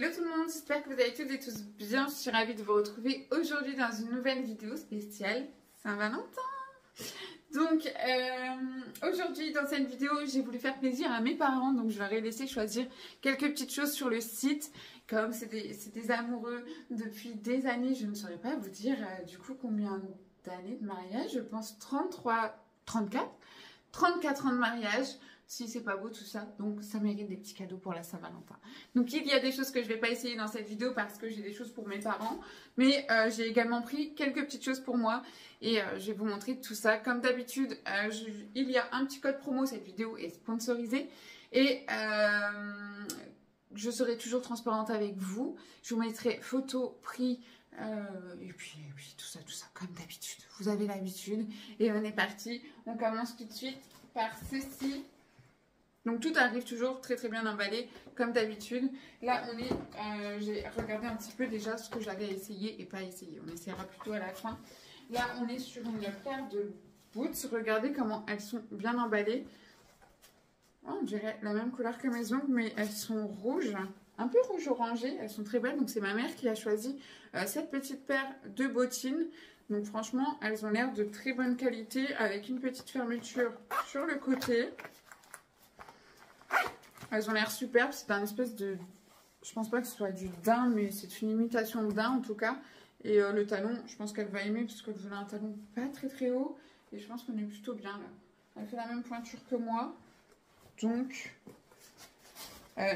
Hello tout le monde, j'espère que vous allez toutes et tous bien. Je suis ravie de vous retrouver aujourd'hui dans une nouvelle vidéo spéciale Saint-Valentin. Donc aujourd'hui dans cette vidéo j'ai voulu faire plaisir à mes parents, donc je leur ai laissé choisir quelques petites choses sur le site. Comme c'est des amoureux depuis des années, je ne saurais pas vous dire du coup combien d'années de mariage, je pense 34 ans de mariage. Si c'est pas beau tout ça, donc ça mérite des petits cadeaux pour la Saint-Valentin. Donc il y a des choses que je vais pas essayer dans cette vidéo parce que j'ai des choses pour mes parents, mais j'ai également pris quelques petites choses pour moi et je vais vous montrer tout ça. Comme d'habitude, il y a un petit code promo, cette vidéo est sponsorisée et je serai toujours transparente avec vous. Je vous mettrai photos, prix et puis tout ça comme d'habitude. Vous avez l'habitude et on est parti. On commence tout de suite par ceci. Donc tout arrive toujours très bien emballé comme d'habitude. Là on est, j'ai regardé un petit peu déjà ce que j'avais essayé et pas essayé. On essaiera plutôt à la fin. Là on est sur une paire de boots. Regardez comment elles sont bien emballées. Oh, on dirait la même couleur que mes ongles, mais elles sont rouges, un peu rouge orangé. Elles sont très belles. Donc c'est ma mère qui a choisi cette petite paire de bottines. Donc franchement elles ont l'air de très bonne qualité avec une petite fermeture sur le côté. Elles ont l'air superbes, c'est un espèce de... Je pense pas que ce soit du daim, mais c'est une imitation de daim en tout cas. Et le talon, je pense qu'elle va aimer parce qu'elle a un talon pas très haut. Et je pense qu'on est plutôt bien là. Elle fait la même pointure que moi. Donc...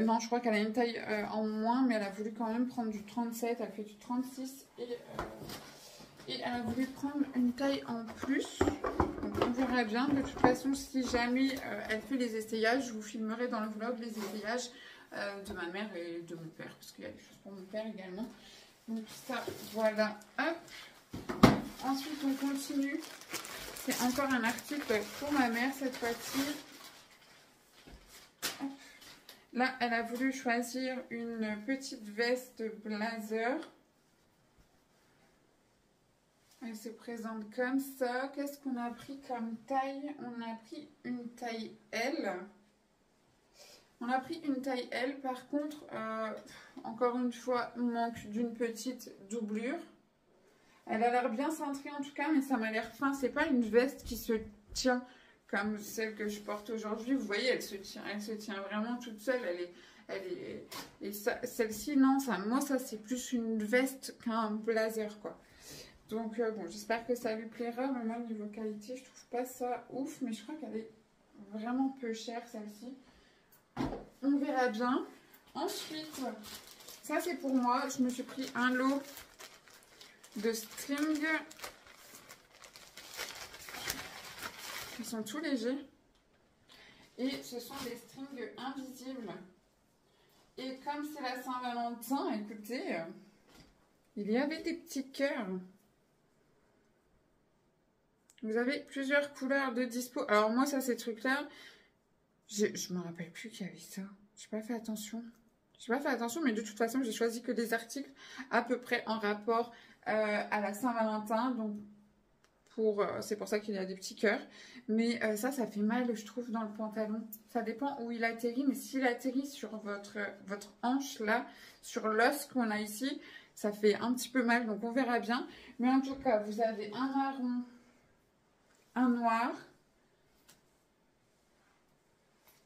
non, je crois qu'elle a une taille en moins, mais elle a voulu quand même prendre du 37. Elle fait du 36 et elle a voulu prendre une taille en plus. Donc on verra bien. De toute façon, si jamais elle fait les essayages, je vous filmerai dans le vlog les essayages de ma mère et de mon père. Parce qu'il y a des choses pour mon père également. Donc ça, voilà. Hop. Ensuite, on continue. C'est encore un article pour ma mère cette fois-ci. Là, elle a voulu choisir une petite veste blazer. Elle se présente comme ça. Qu'est-ce qu'on a pris comme taille? On a pris une taille L. On a pris une taille L. Par contre, encore une fois, manque d'une petite doublure. Elle a l'air bien cintrée en tout cas, mais ça m'a l'air fin. C'est pas une veste qui se tient comme celle que je porte aujourd'hui. Vous voyez, elle se tient vraiment toute seule. Et celle-ci, non, moi, ça c'est plus une veste qu'un blazer, quoi. Donc, bon, j'espère que ça lui plaira. Mais moi, niveau qualité, je trouve pas ça ouf. Mais je crois qu'elle est vraiment peu chère, celle-ci. On verra bien. Ensuite, ça, c'est pour moi. Je me suis pris un lot de strings. Ils sont tout légers. Et ce sont des strings invisibles. Et comme c'est la Saint-Valentin, écoutez, il y avait des petits cœurs. Vous avez plusieurs couleurs de dispo. Alors moi, ça, ces trucs-là, je me rappelle plus qu'il y avait ça. J'ai pas fait attention. J'ai pas fait attention, mais de toute façon, j'ai choisi que des articles à peu près en rapport à la Saint-Valentin. Donc, c'est pour ça qu'il y a des petits cœurs. Mais ça fait mal, je trouve, dans le pantalon. Ça dépend où il atterrit. Mais s'il atterrit sur votre hanche, là, sur l'os qu'on a ici, ça fait un petit peu mal. Donc, on verra bien. Mais en tout cas, vous avez un marron, un noir,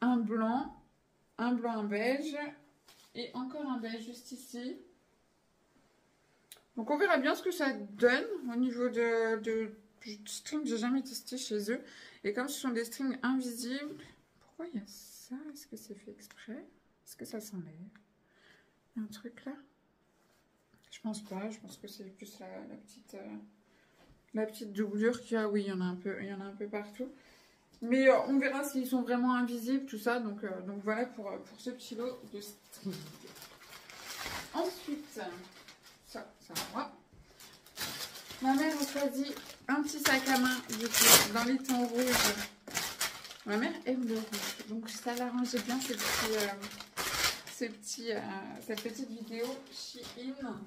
un blanc, un beige et encore un beige juste ici. Donc on verra bien ce que ça donne au niveau de strings. J'ai jamais testé chez eux. Et comme ce sont des strings invisibles, pourquoi il y a ça? Est-ce que c'est fait exprès? Est-ce que ça s'enlève? Il y a un truc là? Je pense pas. Je pense que c'est plus la petite doublure qu'il y a. Oui, il y en a un peu partout. Mais on verra s'ils sont vraiment invisibles, tout ça. Donc voilà pour ce petit lot de string. Ensuite, ça va. Ma mère a choisi un petit sac à main du coup, dans les tons rouges. Ma mère aime le rouge. Donc ça l'arrangeait bien cette petite vidéo Shein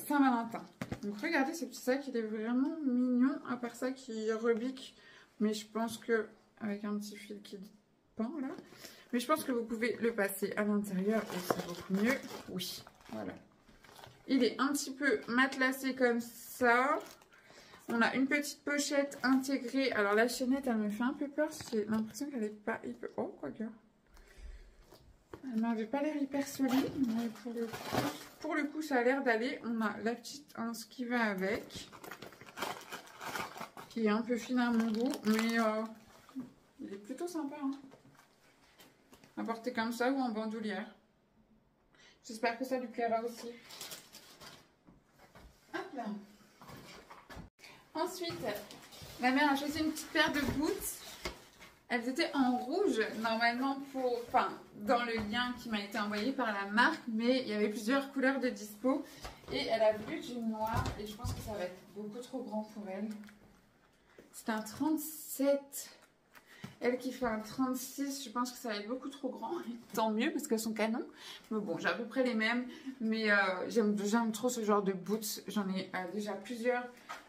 Saint-Valentin. Donc regardez ce petit sac, il est vraiment mignon. À part ça qui rebique. Mais je pense que avec un petit fil qui pend là. Mais je pense que vous pouvez le passer à l'intérieur et c'est beaucoup mieux. Oui, voilà. Il est un petit peu matelassé comme ça. On a une petite pochette intégrée. Alors la chaînette, elle me fait un peu peur. J'ai l'impression qu'elle n'est pas hyper... Oh, quoique. Elle m'avait pas l'air hyper solide. Mais pour le coup, ça a l'air d'aller. On a la petite anse qui va avec. Qui est un peu fine à mon goût. Mais il est plutôt sympa. Hein. À porter comme ça ou en bandoulière. J'espère que ça lui plaira aussi. Hop là. Ensuite, ma mère a choisi une petite paire de boots. Elles étaient en rouge, normalement dans le lien qui m'a été envoyé par la marque, mais il y avait plusieurs couleurs de dispo. Et elle a voulu du noir, et je pense que ça va être beaucoup trop grand pour elle. C'est un 37. Elle qui fait un 36, je pense que ça va être beaucoup trop grand. Tant mieux parce qu'elles sont canons. Mais bon, j'ai à peu près les mêmes. Mais j'aime trop ce genre de boots. J'en ai déjà plusieurs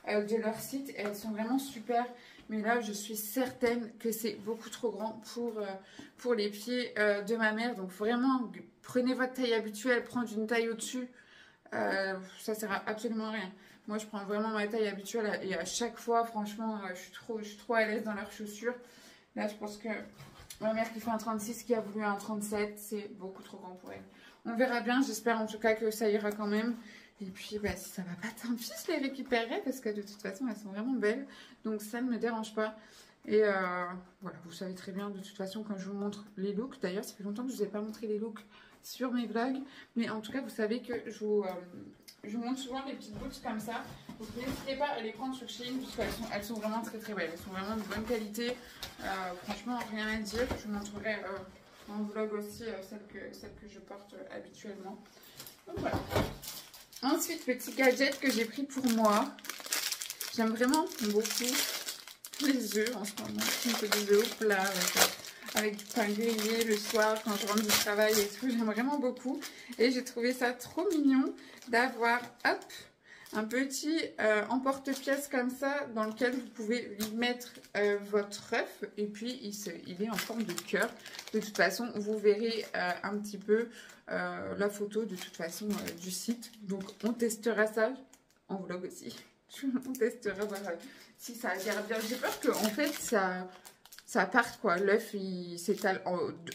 de leur site. Et elles sont vraiment super. Mais là, je suis certaine que c'est beaucoup trop grand pour les pieds de ma mère. Donc vraiment, prenez votre taille habituelle. Prendre une taille au-dessus, ça sert à absolument rien. Moi, je prends vraiment ma taille habituelle. Et à chaque fois, franchement, je suis trop à l'aise dans leurs chaussures. Là, je pense que ma mère qui fait un 36, qui a voulu un 37, c'est beaucoup trop grand pour elle. On verra bien, j'espère en tout cas que ça ira quand même. Et puis, bah, si ça va pas, tant pis, je les récupérerai parce que de toute façon, elles sont vraiment belles. Donc, ça ne me dérange pas. Et voilà, vous savez très bien de toute façon quand je vous montre les looks. D'ailleurs, ça fait longtemps que je ne vous ai pas montré les looks sur mes vlogs. Mais en tout cas, vous savez que je vous montre souvent des petites boots comme ça. Donc n'hésitez pas à les prendre sur Shein parce qu'elles sont vraiment très très belles. Elles sont vraiment de bonne qualité. Franchement, rien à dire. Je vous montrerai en vlog aussi celles que je porte habituellement. Donc voilà. Ensuite, petit gadget que j'ai pris pour moi. J'aime vraiment beaucoup les œufs en ce moment. Je me fais des œufs au plat avec du pain grillé le soir quand je rentre du travail et tout. J'aime vraiment beaucoup. Et j'ai trouvé ça trop mignon d'avoir, hop, un petit emporte-pièce comme ça dans lequel vous pouvez y mettre votre œuf. Et puis, il est en forme de cœur. De toute façon, vous verrez un petit peu la photo de toute façon du site. Donc, on testera ça en vlog aussi. On testera voir si ça adhère bien. J'ai peur qu'en fait, ça parte quoi. L'œuf, il s'étale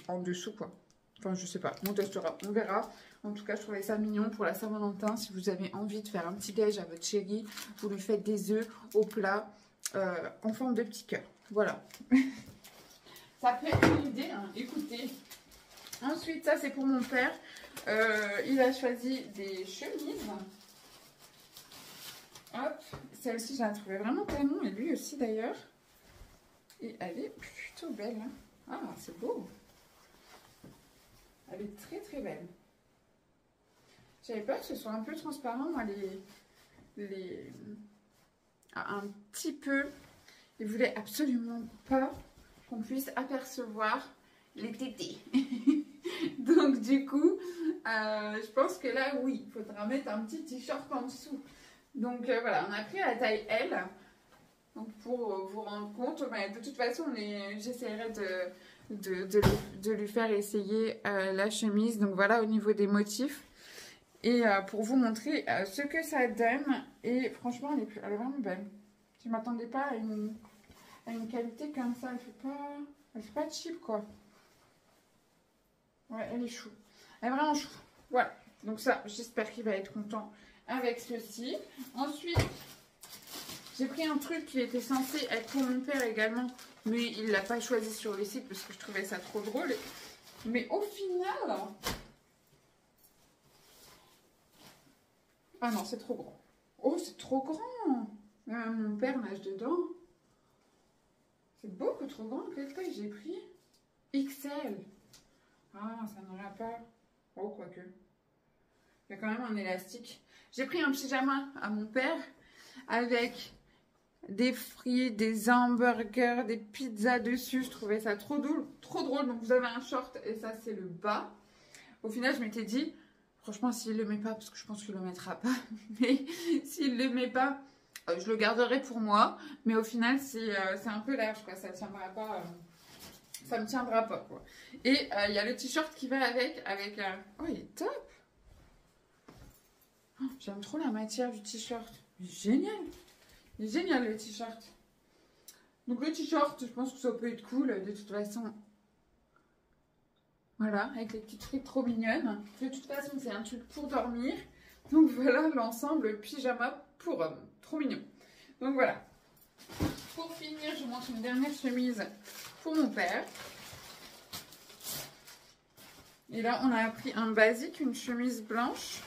en dessous quoi. Enfin, je sais pas. On testera. On verra. En tout cas, je trouvais ça mignon pour la Saint-Valentin. Si vous avez envie de faire un petit déj à votre chérie, vous lui faites des œufs au plat en forme de petit cœur. Voilà. Ça peut être une idée, hein. Écoutez. Ensuite, ça c'est pour mon père. Il a choisi des chemises. Hop, celle-ci, je la trouvais vraiment canon. Et lui aussi d'ailleurs. Et elle est plutôt belle. Hein. Ah, c'est beau. Elle est très très belle. J'avais peur que ce soit un peu transparent, moi, un petit peu. Il voulait absolument pas qu'on puisse apercevoir les tétés. Donc, du coup, je pense que là, oui, il faudra mettre un petit t-shirt en dessous. Donc, voilà, on a pris la taille L. Donc, pour vous rendre compte, bah, de toute façon, j'essaierai de lui faire essayer la chemise. Donc, voilà, au niveau des motifs. Et pour vous montrer ce que ça donne. Et franchement, elle est vraiment belle. Je ne m'attendais pas à une qualité comme ça. Elle fait pas cheap, quoi. Ouais, elle est chou. Elle est vraiment chou. Voilà. Donc ça, j'espère qu'il va être content avec ceci. Ensuite, j'ai pris un truc qui était censé être pour mon père également. Mais il ne l'a pas choisi sur le site parce que je trouvais ça trop drôle. Mais au final... Ah non, c'est trop grand. Oh, c'est trop grand. Mon père nage dedans. C'est beaucoup trop grand. Quelle taille j'ai pris? XL. Ah, ça n'aura pas. Oh, quoique. Il y a quand même un élastique. J'ai pris un pyjama à mon père avec des frites, des hamburgers, des pizzas dessus. Je trouvais ça trop drôle. Trop drôle. Donc, vous avez un short et ça, c'est le bas. Au final, je m'étais dit... Franchement, s'il ne le met pas, parce que je pense qu'il ne le mettra pas, mais s'il ne le met pas, je le garderai pour moi. Mais au final, c'est un peu large, quoi. Ça ne ça me tiendra pas quoi. Et il y a le t-shirt qui va avec oh il est top. Oh, j'aime trop la matière du t-shirt. Génial. Il est génial le t-shirt. Donc le t-shirt, je pense que ça peut être cool de toute façon. Voilà, avec les petites frites trop mignonnes. De toute façon, c'est un truc pour dormir. Donc voilà l'ensemble pyjama pour homme. Trop mignon. Donc voilà. Pour finir, je vous montre une dernière chemise pour mon père. Et là, on a pris un basique, une chemise blanche.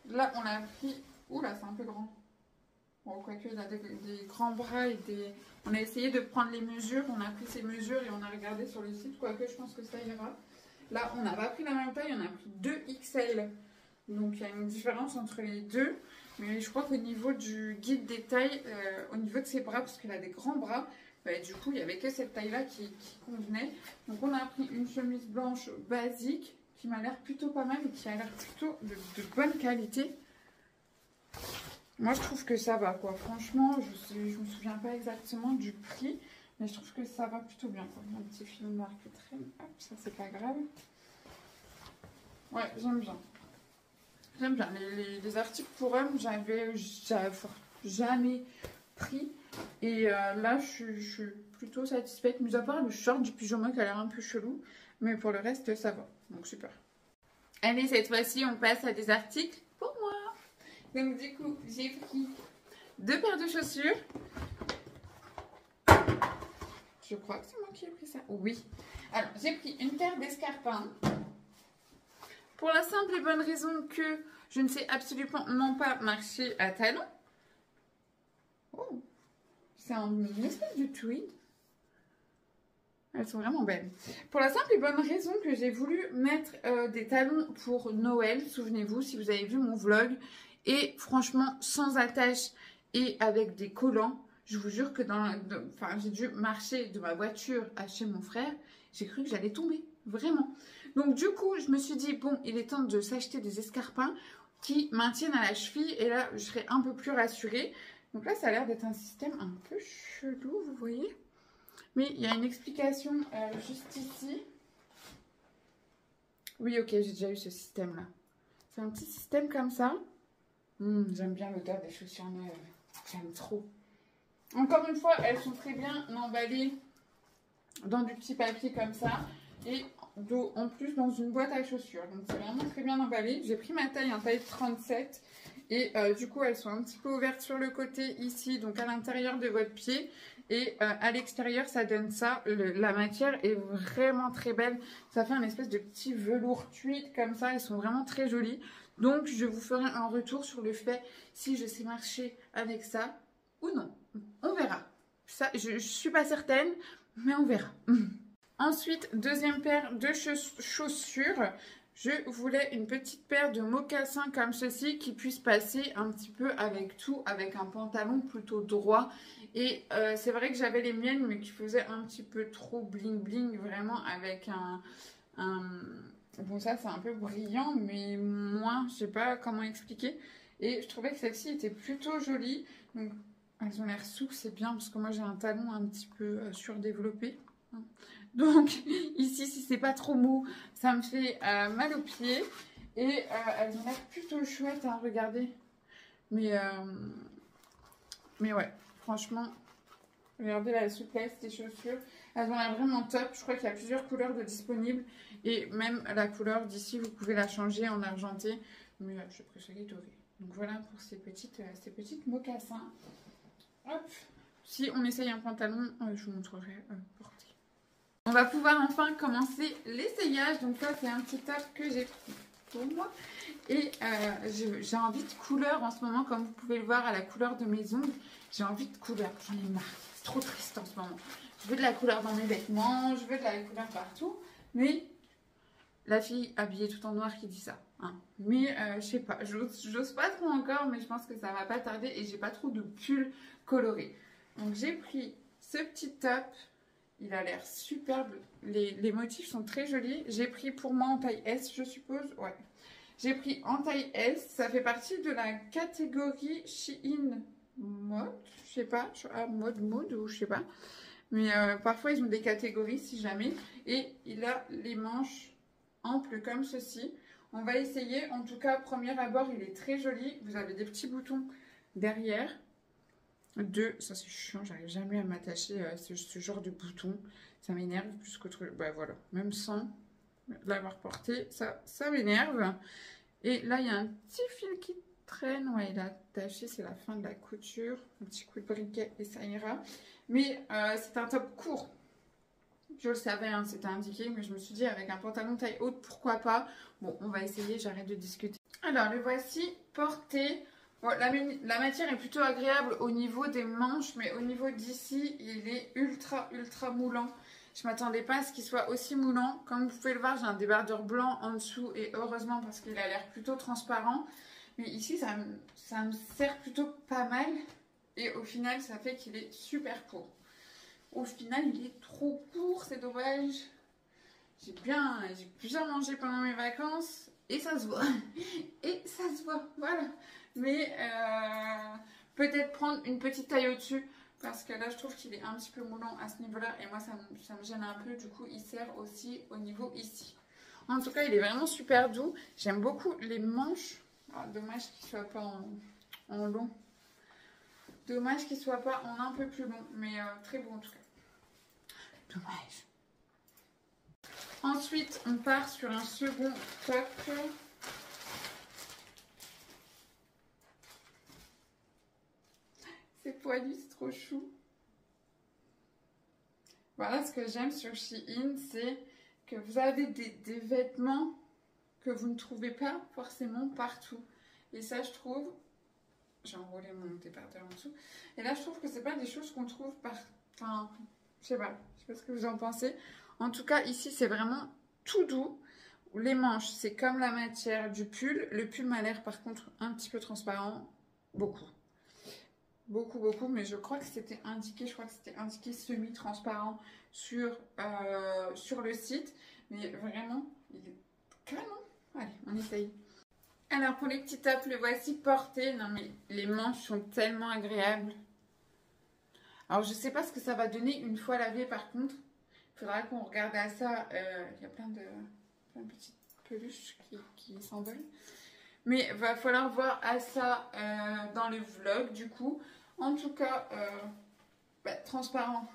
Là, on a pris... Oula, c'est un peu grand. Bon, quoique, il a des grands bras et des... On a essayé de prendre les mesures. On a pris ces mesures et on a regardé sur le site. Quoique, je pense que ça ira. Là, on n'a pas pris la même taille. On a pris 2 XL. Donc, il y a une différence entre les deux. Mais je crois qu'au niveau du guide des tailles, au niveau de ses bras, parce qu'il a des grands bras, bah, du coup, il n'y avait que cette taille-là qui convenait. Donc, on a pris une chemise blanche basique qui m'a l'air plutôt pas mal et qui a l'air plutôt de bonne qualité. Moi, je trouve que ça va, quoi. Franchement, je me souviens pas exactement du prix, mais je trouve que ça va plutôt bien, quoi. Un petit fil noir qui traîne. Hop, ça, c'est pas grave. Ouais, j'aime bien. J'aime bien. Les articles pour hommes, j'avais jamais pris. Et là, je suis plutôt satisfaite. Mis à part le short du pyjama qui a l'air un peu chelou. Mais pour le reste, ça va. Donc, super. Allez, cette fois-ci, on passe à des articles pour moi. Donc, du coup, j'ai pris 2 paires de chaussures. Je crois que c'est moi qui ai pris ça. Oui. Alors, j'ai pris une paire d'escarpins. Pour la simple et bonne raison que je ne sais absolument pas marcher à talons. Oh, c'est une espèce de tweed. Elles sont vraiment belles. Pour la simple et bonne raison que j'ai voulu mettre des talons pour Noël. Souvenez-vous, si vous avez vu mon vlog. Et franchement, sans attache et avec des collants. Je vous jure que j'ai dû marcher de ma voiture à chez mon frère. J'ai cru que j'allais tomber. Vraiment. Donc du coup, je me suis dit, bon, il est temps de s'acheter des escarpins qui maintiennent à la cheville. Et là, je serai un peu plus rassurée. Donc là, ça a l'air d'être un système un peu chelou, vous voyez. Mais il y a une explication juste ici. Oui, ok, j'ai déjà eu ce système-là. C'est un petit système comme ça. J'aime bien l'odeur des chaussures neuves. J'aime trop. Encore une fois, elles sont très bien emballées dans du petit papier comme ça. Et en plus dans une boîte à chaussures. Donc c'est vraiment très bien emballé. J'ai pris ma taille, taille 37. Et du coup, elles sont un petit peu ouvertes sur le côté ici, donc à l'intérieur de votre pied. Et à l'extérieur, ça donne ça. La matière est vraiment très belle. Ça fait un espèce de petit velours tweed comme ça. Elles sont vraiment très jolies. Donc, je vous ferai un retour sur le fait si je sais marcher avec ça ou non. On verra. Ça, je ne suis pas certaine, mais on verra. Ensuite, deuxième paire de chaussures. Je voulais une petite paire de mocassins comme ceci qui puisse passer un petit peu avec tout, avec un pantalon plutôt droit. Et c'est vrai que j'avais les miennes, mais qui faisaient un petit peu trop bling bling, vraiment avec bon, ça c'est un peu brillant, mais moins, je sais pas comment expliquer. Et je trouvais que celle-ci était plutôt jolie. Donc, elles ont l'air souples, c'est bien, parce que moi j'ai un talon un petit peu surdéveloppé. Donc ici, si c'est pas trop mou, ça me fait mal aux pieds. Et elles ont l'air plutôt chouettes, hein, regardez. Mais ouais, franchement, regardez la souplesse des chaussures. Elles ont l'air vraiment top. Je crois qu'il y a plusieurs couleurs de disponibles. Et même la couleur d'ici, vous pouvez la changer en argenté. Mais je préférais doré. Donc voilà pour ces petites mocassins. Hop. Si on essaye un pantalon, je vous montrerai porté. On va pouvoir enfin commencer l'essayage. Donc ça, c'est un petit top que j'ai pris pour moi. Et j'ai envie de couleur en ce moment, comme vous pouvez le voir à la couleur de mes ongles. J'ai envie de couleur, j'en ai marre. C'est trop triste en ce moment. Je veux de la couleur dans mes vêtements, je veux de la couleur partout. Mais la fille habillée tout en noir qui dit ça. Hein. Mais je sais pas, j'ose pas trop encore, mais je pense que ça va pas tarder. Et j'ai pas trop de pull coloré. Donc j'ai pris ce petit top. Il a l'air superbe. Les motifs sont très jolis. J'ai pris pour moi en taille S, je suppose. Ouais. J'ai pris en taille S. Ça fait partie de la catégorie Shein mode. Je sais pas. Mode ou je sais pas. Mais parfois, ils ont des catégories si jamais. Et il a les manches amples comme ceci. On va essayer. En tout cas, premier abord, il est très joli. Vous avez des petits boutons derrière. Ça c'est chiant, j'arrive jamais à m'attacher à ce genre de boutons. Ça m'énerve plus qu'autre chose. Bah voilà, même sans l'avoir porté, ça m'énerve. Et là, il y a un petit fil qui traîne. Ouais, il est attaché, c'est la fin de la couture. Un petit coup de briquet et ça ira. Mais c'est un top court. Je le savais, hein, c'était indiqué, mais je me suis dit avec un pantalon taille haute, pourquoi pas. Bon, on va essayer, j'arrête de discuter. Alors, le voici porté. Bon, la matière est plutôt agréable au niveau des manches, mais au niveau d'ici, il est ultra moulant. Je ne m'attendais pas à ce qu'il soit aussi moulant. Comme vous pouvez le voir, j'ai un débardeur blanc en dessous, et heureusement parce qu'il a l'air plutôt transparent. Mais ici, ça me sert plutôt pas mal, et au final, ça fait qu'il est super court. Au final, il est trop court, c'est dommage. J'ai bien mangé pendant mes vacances, et ça se voit. Et ça se voit, voilà. Mais peut-être prendre une petite taille au-dessus parce que là je trouve qu'il est un petit peu moulant à ce niveau-là et moi ça me gêne un peu, du coup il sert aussi au niveau ici. En tout cas il est vraiment super doux, j'aime beaucoup les manches. Ah, dommage qu'il soit pas en long, dommage qu'il soit pas en un peu plus long, mais très beau en tout cas, dommage. Ensuite on part sur un second top. C'est poilu, c'est trop chou. Voilà ce que j'aime sur Shein, c'est que vous avez des vêtements que vous ne trouvez pas forcément partout. Et ça, je trouve, j'ai enroulé mon débardeur en dessous. Et là, je trouve que c'est pas des choses qu'on trouve enfin, je sais pas ce que vous en pensez. En tout cas, ici, c'est vraiment tout doux. Les manches, c'est comme la matière du pull. Le pull m'a l'air par contre un petit peu transparent, beaucoup. Beaucoup, mais je crois que c'était indiqué, semi-transparent sur le site. Mais vraiment, il est canon. Allez, on essaye. Alors, pour les petits tops, le voici porté. Non, mais les manches sont tellement agréables. Alors, je sais pas ce que ça va donner une fois lavé, par contre. Il faudra qu'on regarde à ça. Il y a plein de petites peluches qui s'envolent. Mais va falloir voir à ça dans le vlog, du coup. En tout cas, transparent,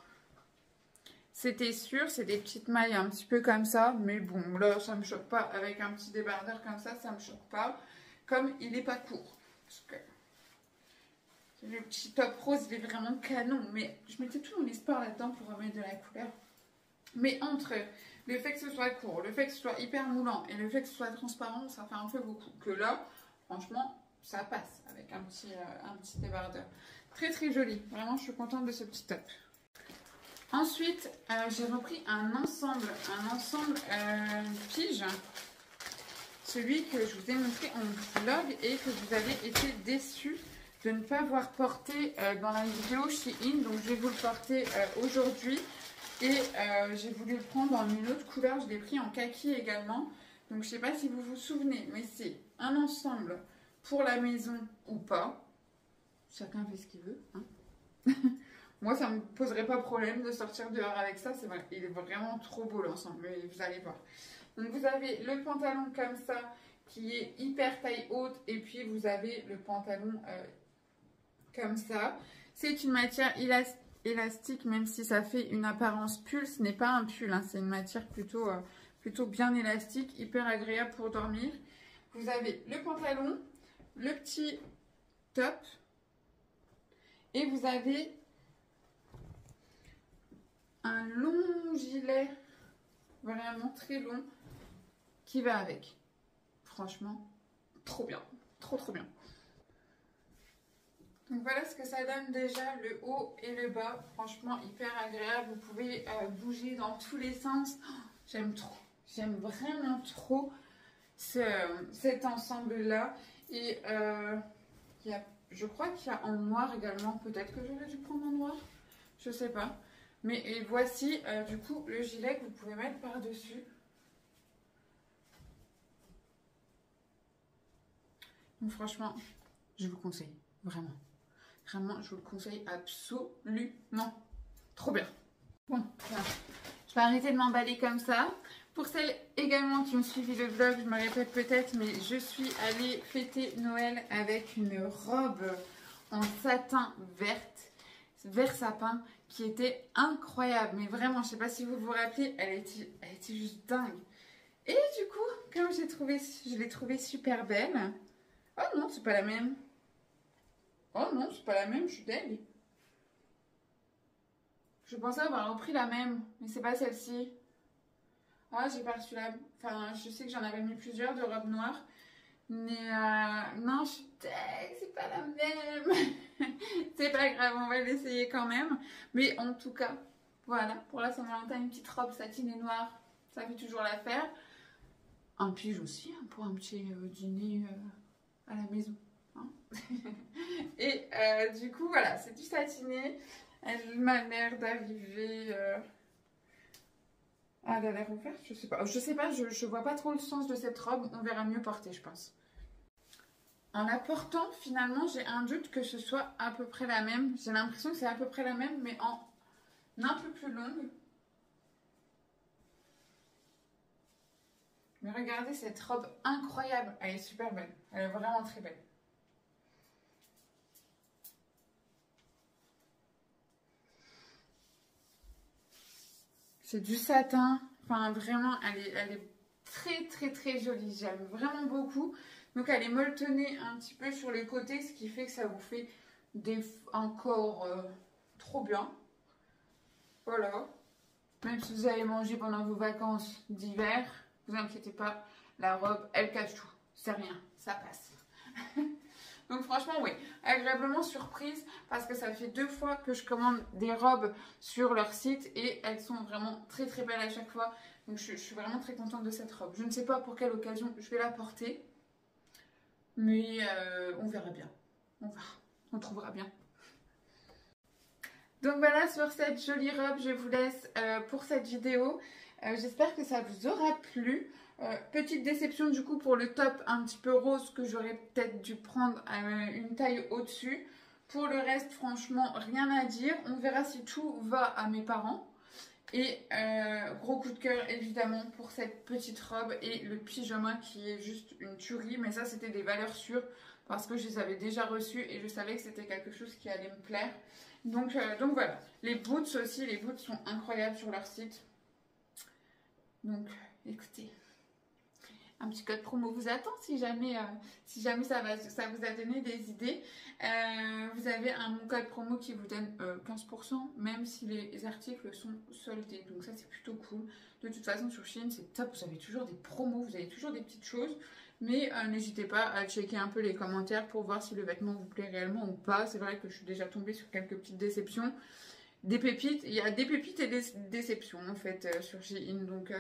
c'était sûr. C'est des petites mailles un petit peu comme ça. Mais bon, là, ça me choque pas. Avec un petit débardeur comme ça me choque pas. Comme il n'est pas court. Parce que le petit top rose, il est vraiment canon. Mais je mettais tout dans les sports là-dedans pour remettre de la couleur. Mais entre le fait que ce soit court, le fait que ce soit hyper moulant et le fait que ce soit transparent, ça fait un peu beaucoup. Que là, franchement, ça passe avec un petit débardeur. Très joli. Vraiment, je suis contente de ce petit top. Ensuite, j'ai repris un ensemble pige. Celui que je vous ai montré en vlog et que vous avez été déçus de ne pas voir porter dans la vidéo Shein. Donc, je vais vous le porter aujourd'hui. Et j'ai voulu le prendre en une autre couleur. Je l'ai pris en kaki également. Donc, je ne sais pas si vous vous souvenez, mais c'est un ensemble pour la maison ou pas. Chacun fait ce qu'il veut. Hein. Moi, ça ne me poserait pas problème de sortir dehors avec ça. C'est vrai, il est vraiment trop beau l'ensemble. Vous allez voir. Donc, vous avez le pantalon comme ça, qui est hyper taille haute. Et puis, vous avez le pantalon comme ça. C'est une matière élastique, même si ça fait une apparence pull. Ce n'est pas un pull, hein, c'est une matière plutôt bien élastique, hyper agréable pour dormir. Vous avez le pantalon, le petit top. Et vous avez un long gilet, vraiment très long, qui va avec. Franchement, trop bien. Trop bien. Donc voilà ce que ça donne déjà, le haut et le bas. Franchement, hyper agréable. Vous pouvez bouger dans tous les sens. Oh, j'aime trop. J'aime vraiment trop cet ensemble-là. Et je crois qu'il y a en noir également. Peut-être que j'aurais dû prendre en noir. Je sais pas. Mais et voici du coup le gilet que vous pouvez mettre par-dessus. Donc franchement, je vous conseille. Vraiment. Vraiment, je vous le conseille absolument. Trop bien. Bon, voilà. Je vais arrêter de m'emballer comme ça. Pour celles également qui ont suivi le vlog, je me répète peut-être, mais je suis allée fêter Noël avec une robe en satin vert sapin, qui était incroyable. Mais vraiment, je ne sais pas si vous vous rappelez, elle était juste dingue. Et du coup, comme je l'ai trouvée super belle. Oh non, c'est pas la même. Oh non, c'est pas la même, je suis deg. Je pensais avoir repris la même, mais c'est pas celle-ci. Ah, j'ai pas reçu la... Enfin, je sais que j'en avais mis plusieurs de robes noires. Mais non, je suis deg, c'est pas la même. C'est pas grave, on va l'essayer quand même. Mais en tout cas, voilà, pour la Saint-Valentin, une petite robe satinée noire, ça fait toujours l'affaire. Un pige aussi, hein, pour un petit dîner à la maison. Hein. Et du coup, voilà, c'est du satiné. Elle m'a l'air d'arriver... Ah, elle a l'air ouverte, je sais pas. Je vois pas trop le sens de cette robe. On verra mieux porter, je pense. En la portant, finalement, j'ai un doute que ce soit à peu près la même. J'ai l'impression que c'est à peu près la même, mais en un peu plus longue. Mais regardez cette robe incroyable. Elle est super belle. Elle est vraiment très belle. C'est du satin. Enfin, vraiment, elle est très jolie. J'aime vraiment beaucoup. Donc, elle est molletonnée un petit peu sur les côtés, ce qui fait que ça vous fait un corps trop bien. Voilà. Même si vous avez mangé pendant vos vacances d'hiver, vous inquiétez pas, la robe, elle cache tout. C'est rien, ça passe. Donc franchement, oui, agréablement surprise parce que ça fait 2 fois que je commande des robes sur leur site et elles sont vraiment très belles à chaque fois. Donc je suis vraiment très contente de cette robe. Je ne sais pas pour quelle occasion je vais la porter, mais on verra bien. On verra, on trouvera bien. Donc voilà, sur cette jolie robe, je vous laisse pour cette vidéo. J'espère que ça vous aura plu. Petite déception du coup pour le top un petit peu rose que j'aurais peut-être dû prendre une taille au-dessus. Pour le reste, franchement, rien à dire. On verra si tout va à mes parents. Et gros coup de cœur évidemment pour cette petite robe et le pyjama qui est juste une tuerie. Mais ça, c'était des valeurs sûres parce que je les avais déjà reçues et je savais que c'était quelque chose qui allait me plaire. Donc voilà. Les boots aussi, les boots sont incroyables sur leur site. Donc écoutez, un petit code promo vous attend si jamais ça vous a donné des idées. Vous avez un code promo qui vous donne 15%, même si les articles sont soldés. Donc ça, c'est plutôt cool. De toute façon, sur Shein, c'est top. Vous avez toujours des promos, vous avez toujours des petites choses. Mais n'hésitez pas à checker un peu les commentaires pour voir si le vêtement vous plaît réellement ou pas. C'est vrai que je suis déjà tombée sur quelques petites déceptions. Des pépites, il y a des pépites et des déceptions en fait sur Shein, donc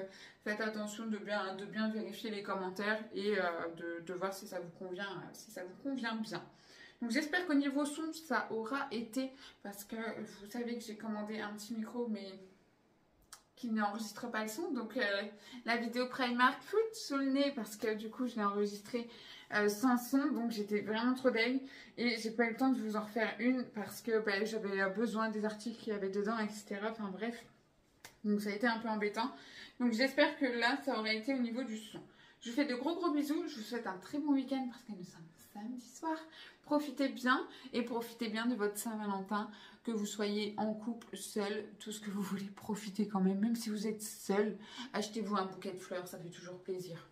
faites attention de bien vérifier les commentaires et de voir si ça vous convient bien. Donc j'espère qu'au niveau son ça aura été, parce que vous savez que j'ai commandé un petit micro mais qui n'enregistre pas le son, donc la vidéo Primark fout sous le nez parce que du coup je l'ai enregistrée sans son, donc j'étais vraiment trop deg et j'ai pas eu le temps de vous en refaire une parce que j'avais besoin des articles qu'il y avait dedans, etc. Enfin bref, donc ça a été un peu embêtant. Donc j'espère que là ça aurait été au niveau du son. Je vous fais de gros bisous, je vous souhaite un très bon week-end parce que nous sommes samedi soir. Profitez bien et profitez bien de votre Saint-Valentin, que vous soyez en couple, seul, tout ce que vous voulez, profitez quand même. Même si vous êtes seul, achetez-vous un bouquet de fleurs, ça fait toujours plaisir.